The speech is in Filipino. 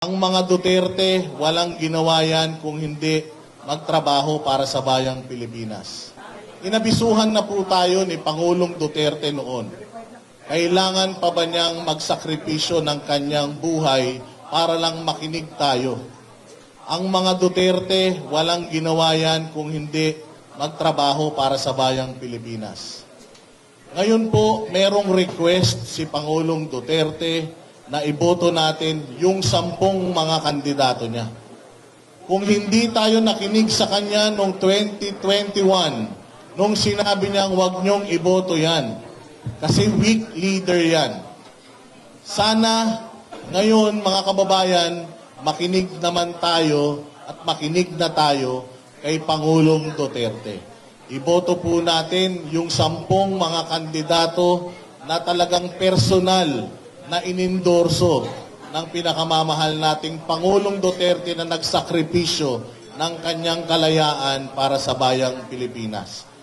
Ang mga Duterte, walang ginawa yan kung hindi magtrabaho para sa bayang Pilipinas. Inabisuhan na po tayo ni Pangulong Duterte noon. Kailangan pa ba niyang magsakripisyo ng kanyang buhay para lang makinig tayo? Ang mga Duterte, walang ginawa yan kung hindi magtrabaho para sa bayang Pilipinas. Ngayon po, merong request si Pangulong Duterte na iboto natin yung 10 mga kandidato niya. Kung hindi tayo nakinig sa kanya noong 2021, nung sinabi niyang huwag niyong iboto yan, kasi weak leader yan. Sana ngayon mga kababayan, makinig naman tayo at makinig na tayo kay Pangulong Duterte. Iboto po natin yung 10 mga kandidato na talagang personal na inendorso ng pinakamamahal nating Pangulong Duterte na nagsakripisyo ng kanyang kalayaan para sa bayang Pilipinas.